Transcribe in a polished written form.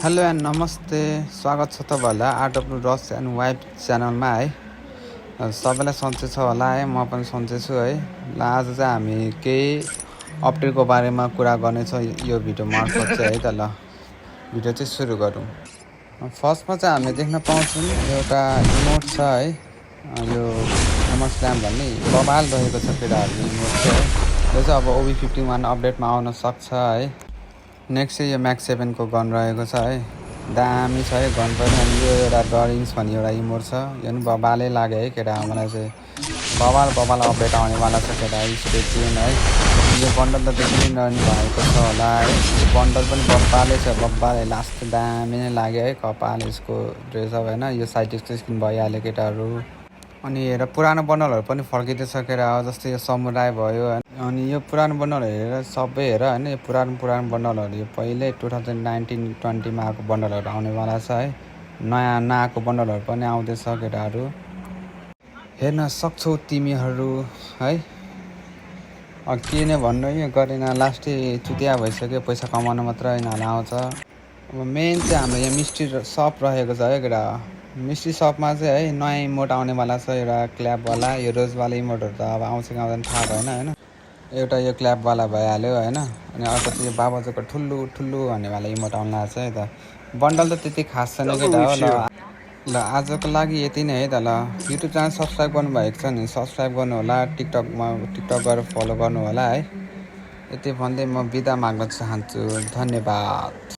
Hello and नमस्ते, स्वागत छ तपाईँहरूलाई आरडब्लु रस एन्ड वाइफ च्यानलमा है। सबैलाई सन्चै छ होला है, म पनि सन्चै छु है। ल आज चाहिँ हामी केही अपडेटको बारेमा कुरा गर्नेछौँ यो भिडियो मार्फत चाहिँ है त। ल भिडियो चाहिँ सुरु गरौँ। फर्स्टमा चाहिँ हामी देख्न पाउँछौँ एउटा इमोट छ है, यो फेमस स्ल्याम भन्ने बबाल रहेको छ केटाहरूको इमोट चाहिँ है। यो चाहिँ अब OB51 अपडेटमा आउन सक्छ है। नेक्स्ट चाहिँ यो म्याक्स 7 को गन रहेको छ है, दामी छ है गन पनि। अनि यो एउटा डरिङ्स भन्ने एउटा इमोट छ, यो पनि बबालै लाग्यो है केटा। मलाई चाहिँ बबाल अपडेट आउनेवाला छ केटा, स्टे ट्युन है। यो बन्डल त देखि नै रहनु भएको छ होला है, यो बन्डल पनि बब्बालै छ, बब्बालै लास्ट दामी नै लाग्यो है। कपाल यसको ड्रेसअप होइन, यो साइटिक्सको स्किन भइहाल्यो केटाहरू। अनि हेर पुरानो बन्डलहरू पनि फर्किँदैछ केटा, जस्तै यो समुराई भयो। अनि यो पुरानो बन्डलहरू हेरेर सबै हेर होइन, यो पुरानो बन्डलहरू यो पहिल्यै 2019-20 आएको बन्डलहरू आउनेवाला छ है। नयाँ नआएको बन्डलहरू पनि आउँदैछ केटाहरू, हेर्न सक्छौ तिमीहरू है। के नै भन्नु, यो गरेन लास्टै चुतिया भइसक्यो, पैसा कमाउन मात्र यिनीहरूले आउँछ। अब मेन चाहिँ हाम्रो यहाँ मिस्ट्री सप रहेको छ है केटा। मिस्ट्री सपमा चाहिँ है नयाँ इमोट आउनेवाला छ, एउटा क्ल्याबवाला। यो रोजवाला इमोटहरू त अब आउँछ कि आउँदैन थाहा भएन होइन। एउटा यो क्ल्याबवाला भइहाल्यो होइन। अनि अर्को चाहिँ यो बाबाजोको ठुल्लु भन्नेवाला इमोट आउनु लाग्छ है त। बन्डल त त्यति खास छैन केटा हो। ल आजको लागि यति नै है त। ल युट्युब च्यानल सब्सक्राइब गर्नुभएको छ नि सब्सक्राइब गर्नु होला, टिकटक गरेर फलो गर्नु होला है। यति भन्दै म बिदा माग्न चाहन्छु, धन्यवाद।